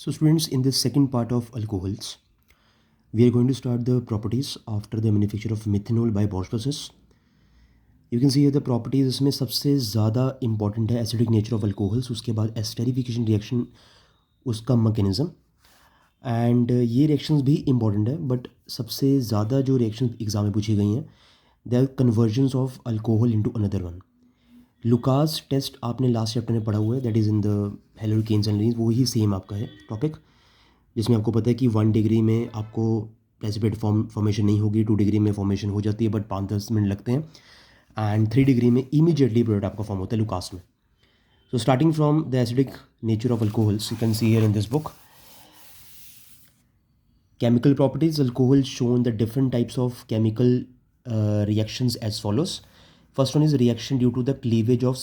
So students, in this second part of alcohols, we are going to start the properties after the manufacture of methanol by Bosch process. You can see here the properties इसमें सबसे ज़्यादा important है acidic nature of alcohols, उसके बाद esterification reaction उसका mechanism and ये reactions भी important है बट सबसे ज़्यादा जो रिएक्शन एग्जाम में पूछी गई हैं they are conversions of alcohol into another one. Lucas test आपने लास्ट चैप्टर में पढ़ा हुआ है, that is in the haloalkanes and leans, वो ही सेम आपका है टॉपिक, जिसमें आपको पता है कि 1 डिग्री में आपको प्रेसिपिटेट फॉर्मेशन नहीं होगी, 2 डिग्री में फॉर्मेशन हो जाती है बट 5-10 मिनट लगते हैं, एंड 3 डिग्री में इमीडिएटली प्रोडक्ट आपका फॉर्म होता है लुकास में. So starting from the acidic nature of alcohols, you can see here in this book chemical properties. Alcohol shown the different types of chemical reactions as follows. First one is reaction due to the cleavage of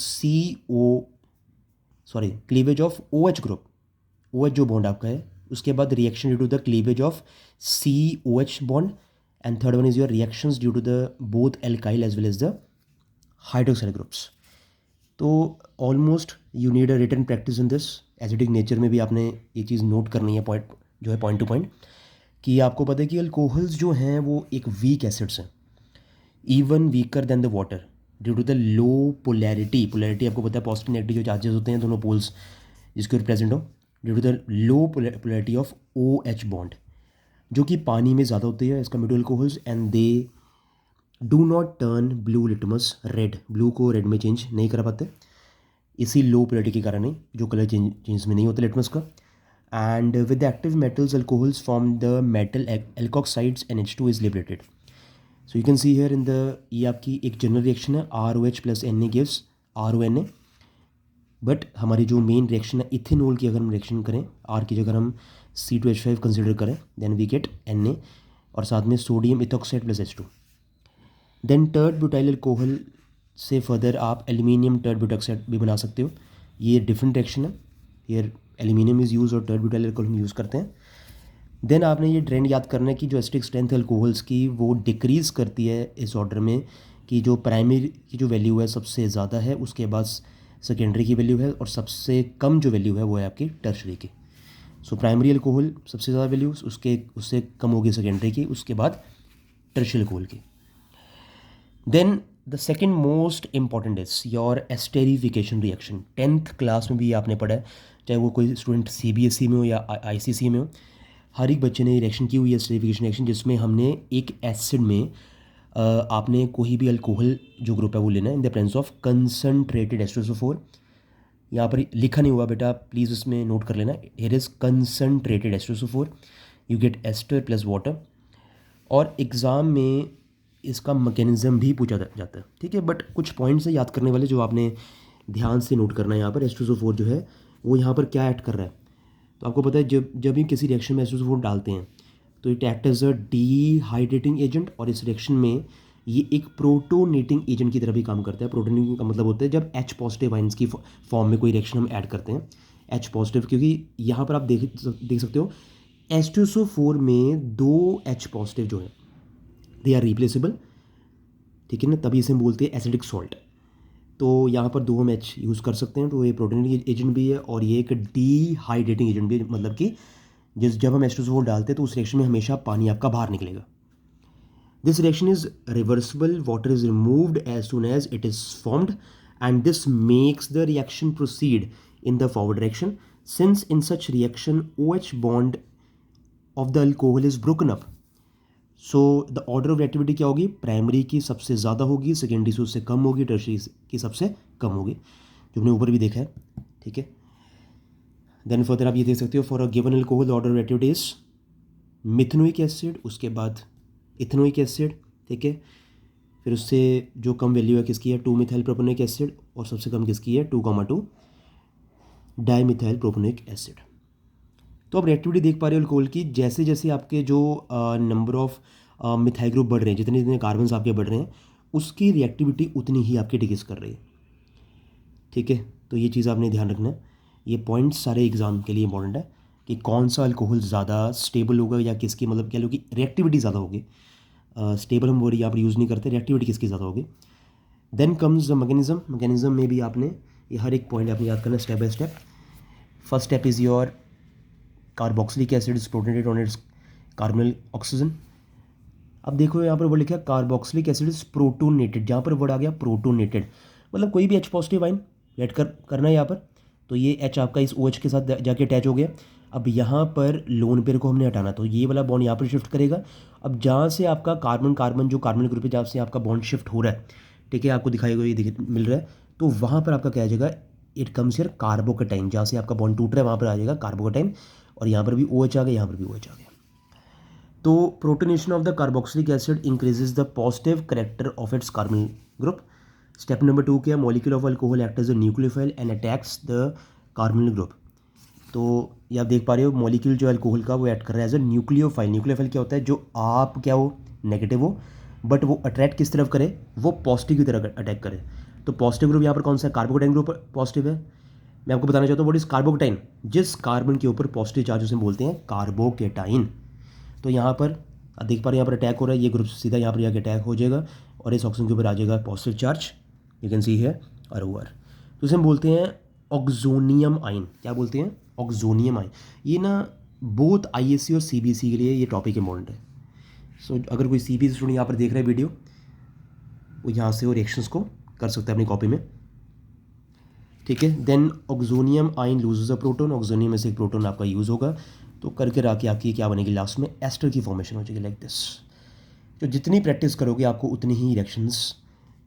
cleavage of OH group, OH जो bond आपका है, उसके बाद reaction due to the cleavage of COH bond, and third one is your reactions due to the both alkyl as well as the hydroxyl groups. तो almost you need a written practice in this. Acidic nature में भी आपने ये चीज़ note करनी है, point जो है point two point, कि आपको पता है कि अल्कोहल्स जो हैं वो एक वीक एसिड्स हैं, even weaker than the water due to the low polarity. Polarity आपको पता है पॉजिटिव नेगेटिव जो चार्जेस होते हैं दोनों पोल्स जिसके ऊपर प्रेजेंट हो, due to the low polarity of OH bond जो कि पानी में ज़्यादा होती है इसका मिडो alcohols, and they do not turn blue litmus red, blue को रेड में चेंज नहीं कर पाते इसी लो पोलैरिटी के कारण ही, जो कलर चेंज में नहीं होता लिटमस का. And with the active metals, alcohols form the metal alkoxides and H2 is liberated. So you can see here in the ये आपकी एक जनरल रिएक्शन है, ROH plus Na gives RONA, but हमारी जो मेन रिएक्शन है ethanol की अगर हम रिएक्शन करें, R की जगह हम C2H5 कंसिडर करें, देन वी गेट Na और साथ में sodium ethoxide plus H2. Then tert butyl alcohol से फर्दर आप एल्यूमिनियम टर्ड ब्यूटॉक्साइड भी बना सकते हो, ये डिफरेंट रिएक्शन है. हियर एल्यूमिनियम इज़ यूज और टर्ड ब्यूटाइल अल्कोहल हम यूज़ करते हैं. देन आपने ये ट्रेंड याद करना है कि जो एसिडिक स्ट्रेंथ अल्कोहल्स की वो डिक्रीज़ करती है इस ऑर्डर में कि जो प्राइमरी की जो वैल्यू है सबसे ज़्यादा है, उसके बाद सेकेंडरी की वैल्यू है, और सबसे कम जो वैल्यू है वो है आपकी टर्शरी की. सो प्राइमरी अल्कोहल सबसे ज़्यादा वैल्यू, उससे कम होगी सेकेंडरी की, उसके बाद टर्शरी अल्कोहल की. Then the second most important is your esterification reaction. 10th class में भी आपने पढ़ा है, चाहे वो कोई स्टूडेंट CBSE में हो या ICSE में हो, हर एक बच्चे ने रिएक्शन की हुई है एस्टेरिफिकेशन रिएक्शन, जिसमें हमने एक एसिड में आपने कोई भी अल्कोहल जो ग्रुप है वो लेना है in the presence of concentrated H2SO4. यहाँ पर लिखा नहीं हुआ बेटा, प्लीज़ उसमें नोट कर लेना, here is concentrated H2SO4, you get ester plus water. और एग्ज़ाम में इसका मैकेनिज्म भी पूछा जाता है, ठीक है, बट कुछ पॉइंट्स है याद करने वाले जो आपने ध्यान से नोट करना है. यहाँ पर H2SO4 जो है वो यहाँ पर क्या ऐड कर रहा है, तो आपको पता है जब भी किसी रिएक्शन में H2SO4 डालते हैं तो it act as a dehydrating agent, और इस रिएक्शन में ये एक प्रोटोनेटिंग एजेंट की तरह भी काम करता है. प्रोटोनेटिंग का मतलब होता है जब H पॉजिटिव आइंस की फॉर्म में कोई रिएक्शन हम ऐड करते हैं H पॉजिटिव, क्योंकि यहाँ पर आप देख सकते हो H2SO4 में 2 H पॉजिटिव जो है दे आर रिप्लेसेबल, ठीक है ना, तभी इसे हम बोलते हैं एसिडिक सॉल्ट. तो यहाँ पर 2 हम H यूज़ कर सकते हैं, तो ये प्रोटोनेटिंग एजेंट भी है और ये एक डीहाइड्रेटिंग एजेंट भी है, मतलब कि जब हम H2SO4 डालते हैं तो उस रिएक्शन में हमेशा पानी आपका बाहर निकलेगा. This reaction is reversible, water is removed as soon as it is formed, and this makes the reaction proceed in the forward direction. Since in such reaction OH bond of the alcohol is broken up, so the order of reactivity क्या होगी, primary की सबसे ज़्यादा होगी, secondary से उससे कम होगी, tertiary की सबसे कम होगी, जो हमने ऊपर भी देखा है, ठीक है. देन फर्दर आप ये देख सकते हो, for a given alcohol the order of reactivity is methanoic acid, उसके बाद इथेनोइक एसिड, ठीक है, फिर उससे जो कम वैल्यू है किसकी है 2-मिथाइल प्रोपेनोइक एसिड, और सबसे कम किसकी है 2,2 डाईमिथाइल प्रोपेनोइक एसिड. तो आप रिएक्टिविटी देख पा रहे हो अल्कोहल की, जैसे जैसे आपके जो नंबर ऑफ मिथाइल ग्रुप बढ़ रहे हैं, जितने जितने कार्बन्स आपके बढ़ रहे हैं, उसकी रिएक्टिविटी उतनी ही आपकी डिक्रीज कर रही है, ठीक है. तो ये चीज़ आपने ध्यान रखना है, ये पॉइंट्स सारे एग्जाम के लिए इंपॉर्टेंट है कि कौन सा अल्कोहल ज़्यादा स्टेबल होगा या किसकी, मतलब क्या लोग की रिएक्टिविटी ज़्यादा होगी. स्टेबल हम वर्ड यहाँ पर यूज़ नहीं करते, रिएक्टिविटी किसकी ज़्यादा होगी. देन कम्स द मैकेनिज्म में भी आपने ये हर एक पॉइंट आपने याद करना step by step. First step is your carboxylic acid is protonated on it's carbonyl oxygen. अब देखो यहाँ पर वर्ड लिखा है कार्बोक्सिलिक एसिड इज प्रोटोनेटेड, जहाँ पर वर्ड आ गया प्रोटोनेटेड, मतलब कोई भी H पॉजिटिव आइन ऐड करना है यहाँ पर, तो ये H आपका इस OH के साथ जाके अटैच हो गया। अब यहाँ पर लोन पेयर को हमने हटाना, तो ये वाला बॉन्ड यहाँ पर शिफ्ट करेगा। अब जहाँ से आपका कार्बन कार्बन जो कार्बन ग्रुप है जहाँ से आपका बॉन्ड शिफ्ट हो रहा है, ठीक है, आपको दिखाई गई ये मिल रहा है, तो वहाँ पर आपका क्या आ जाएगा, इट कम्स हियर कार्बोकेटाइन, जहाँ से आपका बॉन्ड टूट रहा है वहाँ पर आ जाएगा कार्बोकेटाइन, और यहाँ पर भी OH आ गया, यहाँ पर भी OH आ गया। तो protonation of the carboxylic acid increases the positive character of its carbon group. Step number 2 क्या, molecule of alcohol act as a nucleophile and attacks the carbon group. तो ये आप देख पा रहे हो, मॉलिक्यूल जो अल्कोहल का वो ऐड कर रहा है एज अ न्यूक्लियोफाइल। न्यूक्लियोफाइल क्या होता है, जो आप क्या हो, नेगेटिव हो, बट वो अट्रैक्ट किस तरफ करे, वो पॉजिटिव की तरफ अटैक करे। तो पॉजिटिव ग्रुप यहाँ पर कौन सा है, कार्बोकेटाइन ग्रुप पॉजिटिव है। मैं आपको बताना चाहता हूँ व्हाट इज कार्बोकेटाइन, जिस कार्बन के ऊपर पॉजिटिव चार्ज उसे बोलते हैं कार्बोकेटाइन। तो यहाँ पर आप देख पा रहे हैं, यहाँ पर अटैक हो रहा है, ये ग्रुप सीधा यहाँ पर जाके अटैक हो जाएगा और इस ऑक्सीजन के ऊपर आ जाएगा positive charge, you can see है और ओवर। तो इसे हम बोलते हैं ऑक्सोनियम आइन। क्या बोलते हैं, ऑक्सोनियम आइन। ये ना बोथ ISC और CBC के लिए ये टॉपिक इंपॉर्टेंट है। सो अगर कोई CBC स्टूडेंट यहाँ पर देख रहा है वीडियो, वो यहाँ से वो रिएक्शंस को कर सकता है अपनी कॉपी में, ठीक है। देन ऑक्सोनियम आइन लूजेज अ प्रोटोन, ऑक्सोनियम में से एक प्रोटोन आपका यूज़ होगा, तो करके राके आपकी क्या बनेगी, लास्ट में एस्टर की फॉर्मेशन हो जाएगी लाइक दिस। तो जितनी प्रैक्टिस करोगे आपको उतनी ही रिएक्शंस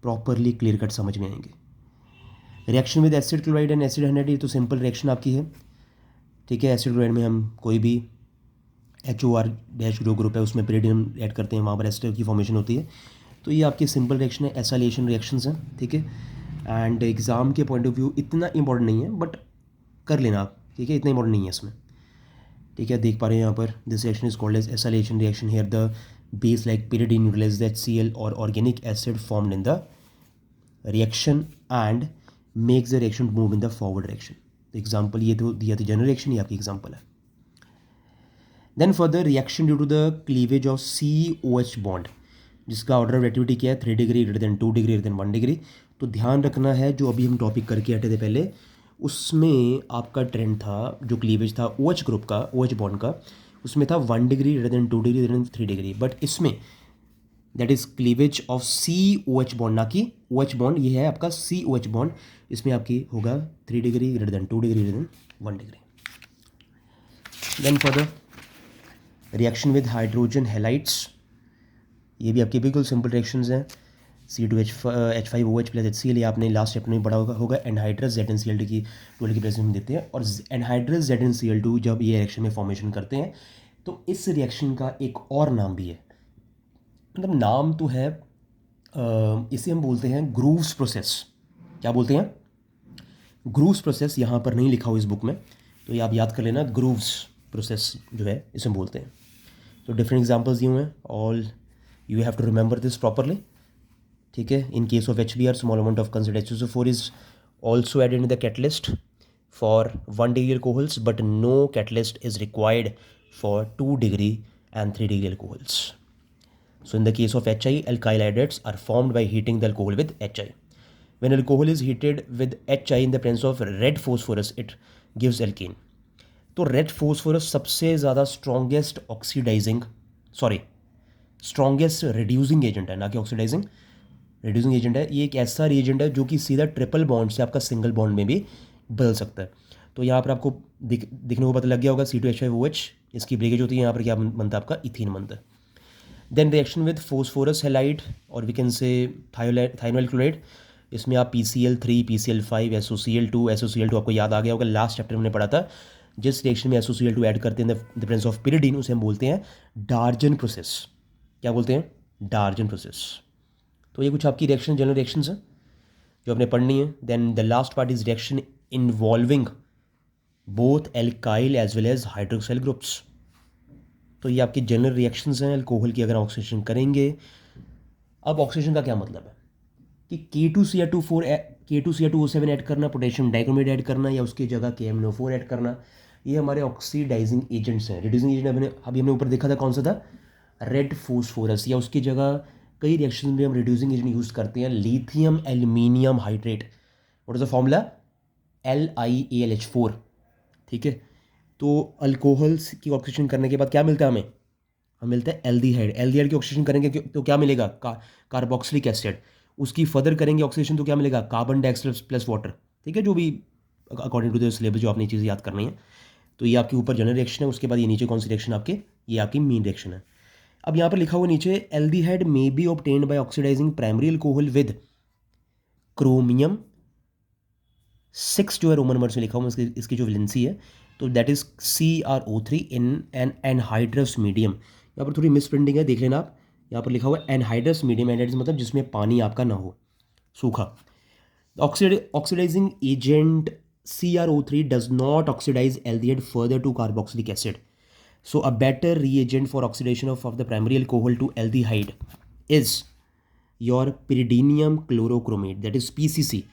प्रॉपरली क्लियर कट समझ में आएंगे। Reaction with acid chloride and acid hydride, ये तो सिंपल रिएक्शन आपकी है, ठीक है। एसिड क्लोराइड में हम कोई भी HOR डैश ग्रुप है उसमें पेरिडियम ऐड करते हैं, वहाँ पर एस्टर की फॉर्मेशन होती है। तो ये आपकी सिंपल रिएक्शन है, एसाइलेशन रिएक्शंस हैं, ठीक है। एंड एग्ज़ाम के पॉइंट ऑफ व्यू इतना इंपॉर्टेंट नहीं है, बट कर लेना आप, ठीक है, इतना इंपॉर्टेंट नहीं है इसमें, ठीक है। देख पा रहे हैं यहाँ पर, this reaction is called as acylation reaction. Here the base like pyridine neutralise the HCl और organic acid formed in the reaction and makes the reaction move in the forward direction. तो एग्जाम्पल ये तो दिया था general reaction, ये आपकी example है। Then further reaction due to the cleavage of COH bond, जिसका ऑर्डर ऑफ एक्टिविटी क्या है, 3 degree greater than 2 degree greater than 1 degree. तो ध्यान रखना है, जो अभी हम टॉपिक करके हटे थे पहले, उसमें आपका ट्रेंड था, जो क्लीवेज था OH ग्रुप का, OH बॉन्ड का, उसमें था 1 degree greater than 2 degree greater than 3 degree. But इसमें that is cleavage of COH bond, ना कि OH बॉन्ड, ये है आपका COH बॉन्ड, इसमें आपकी होगा 3 degree greater than 2 degree greater than 1 degree. Then further reaction with hydrogen halides, ये भी आपकी बिल्कुल सिंपल रिएक्शंस हैं। C2H5OH प्लस HCl, ये आपने लास्ट चैप्टर में पढ़ा होगा। एनहाइड्रस ZnCl2 की 12 की प्रेजेंस में देते हैं, और एनहाइड्रस ZnCl2 जब ये रिएक्शन में फॉर्मेशन करते हैं, तो इस रिएक्शन का एक और नाम भी है, मतलब नाम तो है, इसे हम बोलते हैं ग्रूव्स प्रोसेस। क्या बोलते हैं, ग्रूव्स प्रोसेस। यहाँ पर नहीं लिखा हो इस बुक में, तो ये आप याद कर लेना, ग्रूव्स प्रोसेस जो है इसे हम बोलते हैं। तो डिफरेंट एग्जांपल्स दिए हुए हैं, all you have to remember this properly, ठीक है। In case of HBr, small amount of considered H2SO4 is also added in the catalyst for 1 degree alcohols, but no catalyst is required for 2 degree and 3 degree alcohols. So in the case of HI, alkyl hydrates are formed by heating the alcohol with HI. When alcohol is heated with HI in the presence of red phosphorus, it gives alkene. तो red phosphorus सबसे ज़्यादा strongest strongest reducing agent है, ना कि oxidising, reducing agent है। ये एक ऐसा रिएजेंट है जो कि सीधा ट्रिपल बॉन्ड से आपका सिंगल बॉन्ड में भी बदल सकता है। तो यहाँ पर आपको दिखने को पता लग गया होगा, C2H5OH, इसकी ब्रेकेज होती है, यहाँ पर क्या बनता है आपका इथीन बनता है। Then reaction with phosphorus halide और we can say thionyl chloride, इसमें आप PCl3, PCl5, SOCl2 आपको याद आ गया होगा, लास्ट चैप्टर में हमने पढ़ा था। जिस रिएक्शन में SOCl2 ऐड करते हैं द प्रेजेंस ऑफ pyridine, उसे हम बोलते हैं डार्जन प्रोसेस। क्या बोलते हैं, डार्जन प्रोसेस। तो ये कुछ आपकी रिएक्शन, जनरल रिएक्शंस हैं जो आपने पढ़नी है। Then the last part is reaction involving both alkyl as well as hydroxyl groups. तो ये आपकी जनरल रिएक्शंस हैं अल्कोहल की, अगर ऑक्सीडेशन करेंगे। अब ऑक्सीडेशन का क्या मतलब है कि K2Cl2O7 ऐड करना, पोटेशियम डाइक्रोमेट ऐड करना, या उसकी जगह KMnO4 ऐड करना, ये हमारे ऑक्सीडाइजिंग एजेंट्स हैं। रिड्यूसिंग एजेंट अभी हमने ऊपर देखा था कौन सा था, रेड फोस्फोरस, या उसकी जगह कई रिएक्शन में हम रिड्यूसिंग एजेंट यूज़ करते हैं, lithium aluminium hydrate, what is the formula, LiAlH4, ठीक है। तो अल्कोहल्स की ऑक्सीडेशन करने के बाद क्या मिलता है हमें मिलता है एल्डिहाइड। एल्डिहाइड की ऑक्सीडेशन करेंगे तो क्या मिलेगा, कार्बोक्सिलिक एसिड। उसकी फर्दर करेंगे ऑक्सीडेशन तो क्या मिलेगा, कार्बन डाइऑक्साइड प्लस वाटर। ठीक है, जो भी अकॉर्डिंग टू द सिलेबस जो आपने चीज़ें याद करनी है। तो ये आपके ऊपर जनरल रिएक्शन है, उसके बाद ये नीचे कौन सी रिएक्शन आपके, ये आपकी मेन रिएक्शन है। अब यहाँ पर लिखा हुआ नीचे, aldehyde may be obtained by oxidising primary alcohol with chromium 6 जो है रोमन नंबर से लिखा हुआ, इसकी जो वैलेंसी है तो that is CrO3 in an anhydrous medium. यहाँ पर थोड़ी मिस प्रिंटिंग है, देख लेना आप। यहाँ पर लिखा हुआ है एनहाइड्रस मीडियम, एनहाइड्रस मतलब जिसमें पानी आपका ना हो, सूखा। Oxidizing agent CrO3 does not oxidize aldehyde further to carboxylic acid. So a better reagent for oxidation of the primary alcohol to aldehyde is your pyridinium chlorochromate, that is PCC,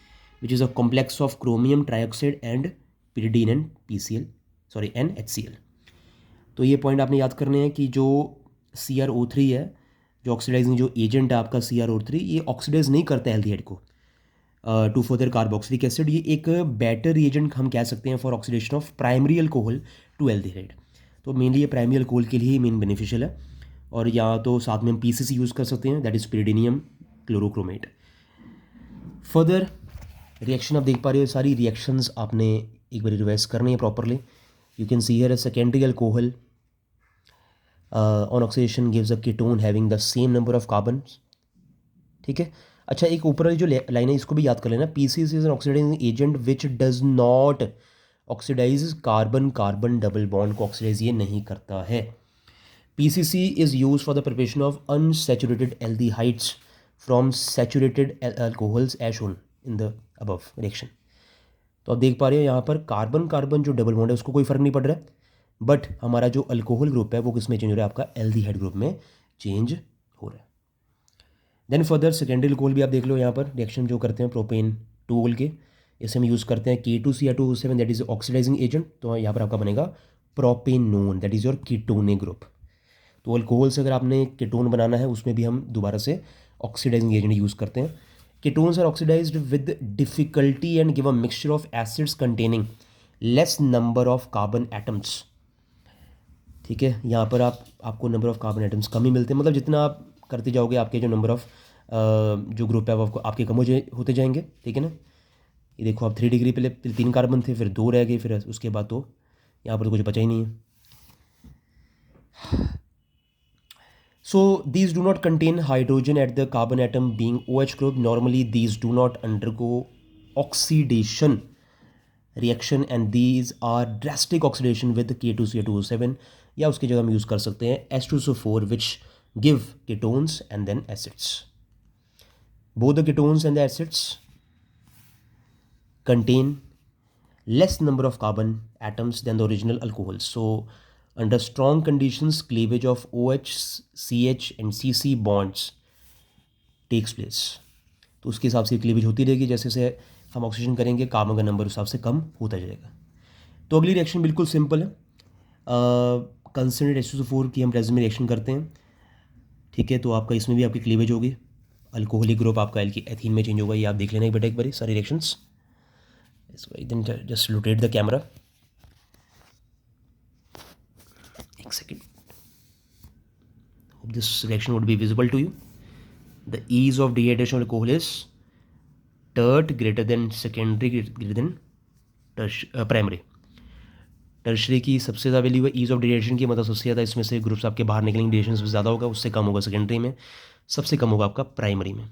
which is a complex of chromium trioxide and pyridine and PCl, sorry, and HCl. तो ये point आपने याद करने हैं कि जो CrO3 है, जो ऑक्सीडाइजिंग जो एजेंट है आपका CrO3, ये ऑक्सीडाइज नहीं करता है एल्डिहाइड को टू फर्दर कार्बोक्सिलिक एसिड। ये एक बेटर रिएजेंट हम कह सकते हैं for oxidation of primary alcohol to aldehyde. तो मेनली ये प्राइमरी अल्कोहल के लिए ही मेन बेनिफिशियल है। और या तो साथ में हम PCC यूज़ कर सकते हैं, that is pyridinium chlorochromate. Further reaction आप देख पा रहे हो, सारी रिएक्शंस आपने एक बार रिवाइज करनी है properly. You can see here a secondary alcohol on oxidation gives a ketone having the same number of carbon. ठीक है, अच्छा एक ऊपर वाली जो लाइन है इसको भी याद कर लेना, PCC is an oxidising agent which does not oxidise carbon carbon double bond को ऑक्सीडाइज ये नहीं करता है। PCC is use for the preparation of unsaturated aldehydes from saturated alcohols as shown in the above reaction. तो आप देख पा रहे हो यहाँ पर कार्बन कार्बन जो डबल बॉन्ड है उसको कोई फर्क नहीं पड़ रहा है, बट हमारा जो अल्कोहल ग्रुप है वो किस में चेंज हो रहा है, आपका एल्डिहाइड ग्रुप में चेंज हो रहा है। देन फर्दर सेकेंडरी अल्कोहल भी आप देख लो, यहाँ पर रिएक्शन जो करते हैं प्रोपेन 2 के, इसे हम यूज़ करते हैं K2Cr2O7, that is oxidising agent. तो यहाँ पर आपका बनेगा propanone, that is your ketone group. तो अल्कोहल से अगर आपने कीटोन बनाना है उसमें भी हम दोबारा से ऑक्सीडाइजिंग एजेंट यूज़ करते हैं। Ketones are oxidised with difficulty and give a mixture of acids containing less number of carbon atoms. ठीक है, यहाँ पर आपको नंबर ऑफ कार्बन एटम्स कम ही मिलते हैं, मतलब जितना आप करते जाओगे आपके जो नंबर ऑफ जो ग्रुप है वो आपके कम होते जाएंगे। ठीक है ना, ये देखो आप 3 डिग्री पहले 3 कार्बन थे, फिर 2 रह गए, फिर उसके बाद तो यहाँ पर तो कुछ बचा ही नहीं है। So these do not contain hydrogen at the carbon atom being OH group. Normally these do not undergo oxidation reaction and these are drastic oxidation with K2Cr2O7, या उसकी जगह हम यूज़ कर सकते हैं H2SO4 which give ketones and then acids. Both the ketones and the acids contain less number of carbon atoms than the original alcohols. So under strong conditions cleavage of OH, CH and CC bonds takes place. तो उसके हिसाब से cleavage होती रहेगी, जैसे जैसे हम oxygen करेंगे कार्बन का नंबर उस हिसाब से कम होता जाएगा। तो अगली रिएक्शन बिल्कुल सिंपल है, कंसनट्रेट H2SO4 की हम प्रेजेंट में रिएक्शन करते हैं। ठीक है, तो आपका इसमें भी आपकी क्लीवेज होगी, अल्कोहलिक ग्रुप आपका एथीन में चेंज होगा। ये आप देख लेना ही बेटा एक बारी सारी reactions. Then just rotate the camera, एक second, hope this reaction would be visible to you. The ease of dehydration of alcohol is tert greater than secondary greater than primary. Tertiary की सबसे ज़्यादा वैल्यू है ease of dehydration की, मतलब सबसे ज़्यादा इसमें से ग्रुप्स आपके बाहर निकलेंगे, डिहाइड्रेशन सबसे ज़्यादा होगा, उससे कम होगा सेकेंडरी में, सबसे कम होगा आपका प्राइमरी में।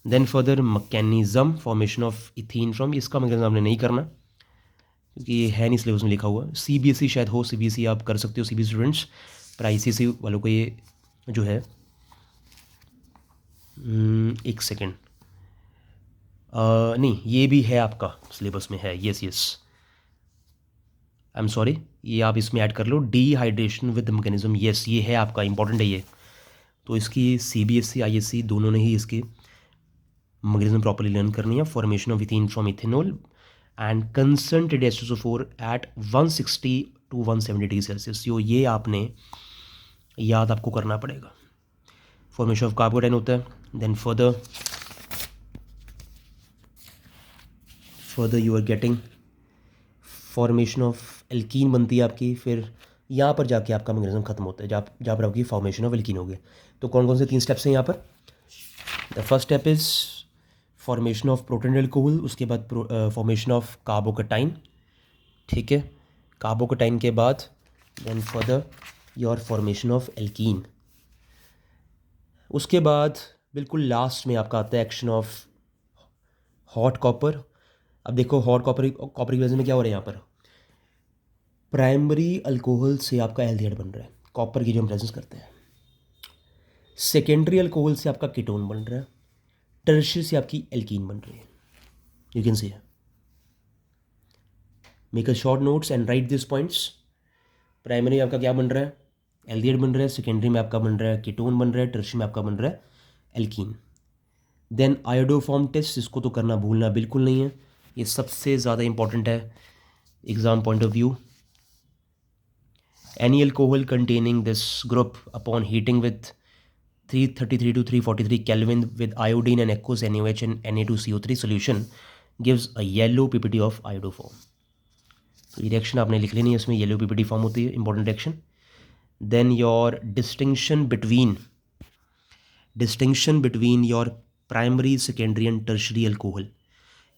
Then further mechanism formation of ethene from, इसका मैकेनिज्म आपने नहीं करना क्योंकि ये है नहीं सिलेबस में लिखा हुआ। CBSE शायद हो, CBSE आप कर सकते हो CBSE स्टूडेंट्स, पर ICSE वालों को ये जो है एक सेकेंड, नहीं ये भी है आपका सिलेबस में है, यस आई एम सॉरी, ये आप इसमें ऐड कर लो, डिहाइड्रेशन विद मैकेनिज्म, यस ये है आपका, इंपॉर्टेंट है ये। तो इसकी CBSE ISE दोनों ने ही इसकी मैकेनिज्म प्रॉपर्ली लर्न करनी है। Formation of ethene from ethanol and concentrated H2SO4 at 160 to 170 degree Celsius, जो ये आपने याद आपको करना पड़ेगा। फॉर्मेशन ऑफ कार्बोडाइन होता है, then further you are getting formation of alkene बनती है आपकी, फिर यहाँ पर जाके आपका मैग्नीशियम खत्म होता है, जहाँ पर आपकी फॉर्मेशन ऑफ एल्कीन हो गया। तो कौन कौन से 3 स्टेप्स हैं यहाँ पर? The first step is formation of proton alcohol, उसके बाद फॉर्मेशन ऑफ कार्बोकेटाइन, ठीक है। कार्बोकेटाइन के बाद then further your formation of alkene. उसके बाद बिल्कुल लास्ट में आपका आता है एक्शन ऑफ हॉट कॉपर। अब देखो हॉट कॉपर की वजह में क्या हो रहा है यहाँ पर, प्राइमरी अल्कोहल से आपका एल्डिहाइड बन रहा है, कॉपर की जो हम प्रेजेंस करते हैं। सेकेंडरी अल्कोहल से आपका कीटोन बन रहा है, टर्शियरी से आपकी एल्कीन बन रही है। You can see, make a short notes and right this points. Primary में आपका क्या बन रहा है, एल्डिहाइड बन रहा है, सेकेंडरी में आपका बन रहा है कीटोन बन रहा है, टर्शियरी में आपका बन रहा है एल्कीन। देन आयोडोफॉर्म टेस्ट, इसको तो करना भूलना बिल्कुल नहीं है, ये सबसे ज़्यादा इंपॉर्टेंट है exam point of view. Any alcohol containing this group upon heating with 333 to 343 Kelvin with iodine and aqueous NaOH and Na2CO3 solution gives a yellow PPT of iodoform. तो ये रिएक्शन आपने लिख लेनी है, इसमें येलो PPT फॉर्म होती है, important reaction. Then your distinction between your primary secondary and tertiary alcohol,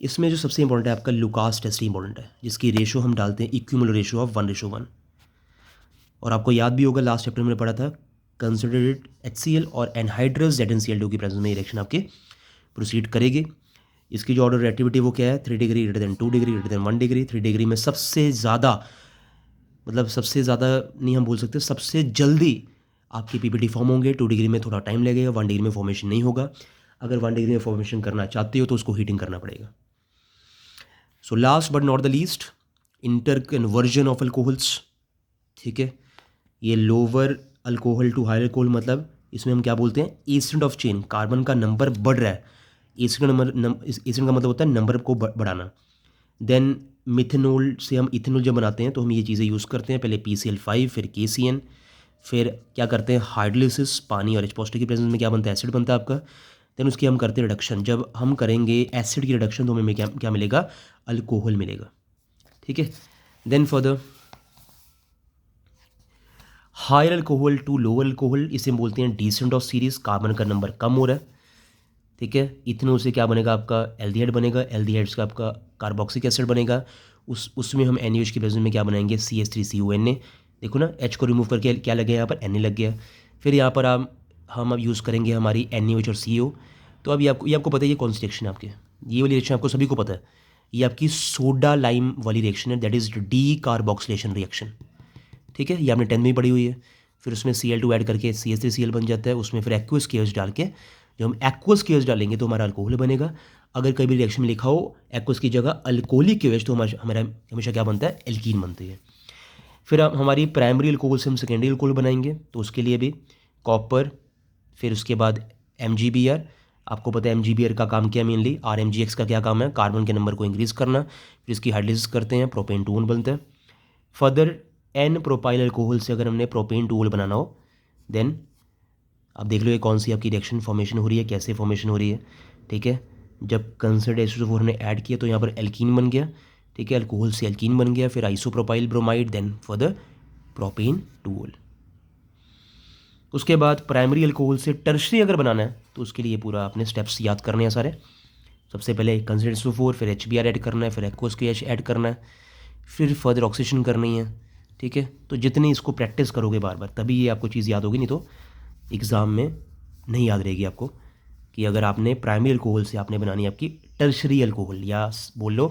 इसमें जो सबसे इंपॉर्टेंट है आपका लुकास टेस्ट इंपॉर्टेंट है, जिसकी रेशो हम डालते हैं इक्विमोलर रेशो ऑफ 1:1। और आपको याद भी होगा लास्ट चैप्टर में पढ़ा था, कंसिडरेटेड HCl और एनहाइड्रस ZnCl2 की प्रेजेंस में ये रिएक्शन आपके प्रोसीड करेगी। इसकी जो ऑर्डर रिएक्टिविटी वो क्या है, 3 degree greater than 2 degree greater than 1 degree. 3 degree में सबसे ज़्यादा, मतलब सबसे ज़्यादा नहीं हम बोल सकते, सबसे जल्दी आपकी PPT फॉर्म होंगे। 2 डिग्री में थोड़ा टाइम लगेगा, 1 डिग्री में फॉर्मेशन नहीं होगा। अगर 1 डिग्री में फॉर्मेशन करना चाहते हो तो उसको हीटिंग करना पड़ेगा। So last but not the least, interconversion of alcohols, ठीक है। ये lower alcohol to higher alcohol, मतलब इसमें हम क्या बोलते हैं, एसिड ऑफ चेन, कार्बन का नंबर बढ़ रहा है। एसिड का मतलब होता है नंबर को बढ़ाना। देन मिथेनॉल से हम इथेनॉल जब बनाते हैं तो हम ये चीज़ें यूज़ करते हैं, पहले PCl5 फिर KCN, फिर क्या करते हैं हाइड्रोलिसिस, पानी और H+ की प्रेजेंस में क्या बनता है, एसिड बनता है आपका। देन उसकी हम करते हैं रिडक्शन। जब हम करेंगे एसिड की रिडक्शन तो हमें क्या मिलेगा, अल्कोहल मिलेगा, ठीक है। Then further higher alcohol to lower alcohol, इसे हम बोलते हैं डिसेंट ऑफ सीरीज, कार्बन का नंबर कम हो रहा है, ठीक है। इथेनॉल से क्या बनेगा आपका एल्डिहाइड बनेगा, एल्डिहाइड से आपका कार्बोक्सिलिक एसिड बनेगा, उसमें हम NaOH की प्रेजेंस में क्या बनाएंगे, CH3CONA। देखो ना, H को रिमूव करके क्या लग गया यहाँ पर, Na लग गया। फिर यहाँ पर हम अब यूज़ करेंगे हमारी NaOH और CO। तो अब ये आपको पता है ये कौन सी रिएक्शन है आपके, ये वाली रिएक्शन आपको सभी को पता है, ये आपकी सोडा लाइम वाली रिएक्शन है, दैट इज़ डीकार्बोक्सिलेशन रिएक्शन, ठीक है। ये आपने 10th में ही पढ़ी हुई है। फिर उसमें Cl2 ऐड करके CH3Cl बन जाता है, उसमें फिर एक्वस KOH डाल के, जब हम एक्वस KOH डालेंगे तो हमारा अल्कोहल बनेगा। अगर कभी रिएक्शन में लिखा हो एक्वस की जगह अल्कोहलिक KOH तो हमारा हमेशा क्या बनता है, एल्कीन बनती है। फिर हमारी प्राइमरी अल्कोहल से हम सेकेंडरी अल्कोहल बनाएंगे, तो उसके लिए भी कॉपर, फिर उसके बाद MgBr। आपको पता है MgBr का काम क्या है, मेनली RMgX का क्या काम है, कार्बन के नंबर को इंक्रीज़ करना। फिर इसकी हाइड्रोलिसिस करते हैं, प्रोपेन 2 बनता है। फर्दर N प्रोपाइल अल्कोहल से अगर हमने प्रोपेन 2 बनाना हो, देन आप देख लो ये कौन सी आपकी रिएक्शन फॉर्मेशन हो रही है, कैसे फॉर्मेशन हो रही है, ठीक है। जब कंसिडर्ड H2SO4 हमने ऐड किया तो यहाँ पर एल्कीन बन गया, ठीक है, अल्कोहल से एल्कीन बन गया, फिर isopropyl bromide, then further propane 2। उसके बाद प्राइमरी अल्कोहल से टर्शरी अगर बनाना है तो उसके लिए पूरा अपने स्टेप्स याद करने हैं सारे। सबसे पहले कंसिडर्ड H2SO4, फिर HBr ऐड करना है, फिर एक्वस KH ऐड करना है, फिर फर्दर ऑक्सीडेशन करनी है, ठीक है। तो जितनी इसको प्रैक्टिस करोगे बार बार तभी ये आपको चीज़ याद होगी, नहीं तो एग्ज़ाम में नहीं याद रहेगी आपको। कि अगर आपने प्राइमरी अल्कोहल से आपने बनानी है आपकी टर्शरी अल्कोहल, या बोल लो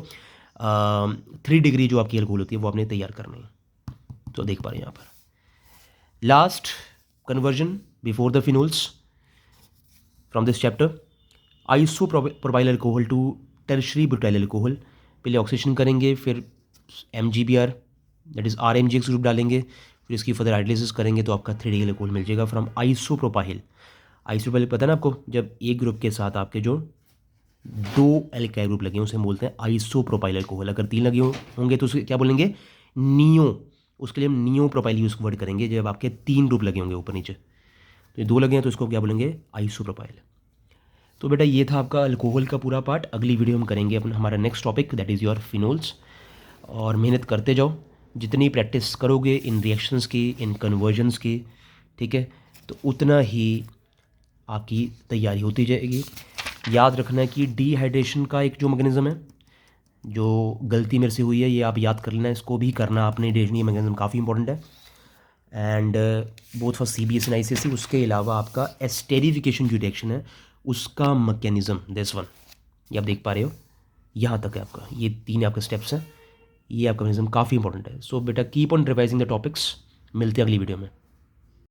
3 डिग्री जो आपकी अल्कोहल होती है वो आपने तैयार करनी है। तो देख पा रहे हैं यहाँ पर last conversion before the phenols from this chapter, isopropyl alcohol to tertiary butyl alcohol. पहले ऑक्सीडेशन करेंगे, फिर MgBr that is RMgX group डालेंगे, फिर इसकी फर्दर हाइड्रोलिसिस करेंगे तो आपका 3 डिग्री अल्कोहल मिल जाएगा फ्रॉम आइसोप्रोपाइल। आइसोप्रोपाइल पता है ना आपको, जब एक ग्रुप के साथ आपके जो 2 एल्काइल ग्रुप लगे हों उसे हम बोलते हैं आइसोप्रोपाइल अल्कोहल। अगर 3 लगे होंगे तो उसे क्या बोलेंगे, नियो। उसके लिए हम नियो प्रोपाइल यूज़ वर्ड करेंगे जब आपके 3 ग्रुप लगे होंगे ऊपर नीचे। तो ये 2 लगे हैं तो इसको क्या बोलेंगे, आइसोप्रोपाइल। तो बेटा ये था आपका अल्कोहल का पूरा पार्ट। अगली वीडियो हम करेंगे अपना हमारा next topic that is your phenols. और मेहनत करते जाओ, जितनी प्रैक्टिस करोगे इन रिएक्शंस की, इन कन्वर्जन्स की, ठीक है, तो उतना ही आपकी तैयारी होती जाएगी। याद रखना है कि डिहाइड्रेशन का एक जो मैकेनिज़्म है, जो गलती मेरे से हुई है, ये आप याद कर लेना, इसको भी करना आपने। डिहाइड्रेशन मैकेनिज़्म काफ़ी इंपॉर्टेंट है and both for CBSE and ICSE। उसके अलावा आपका एस्टेरिफिकेशन जो रिएक्शन है उसका मैकेनिज़्म, दिस वन, ये आप देख पा रहे हो, यहाँ तक है आपका, ये 3 आपके स्टेप्स हैं, ये आपका मैकेनिज़्म काफ़ी इंपॉर्टेंट है। सो बेटा keep on revising the topics, मिलते हैं अगली वीडियो में।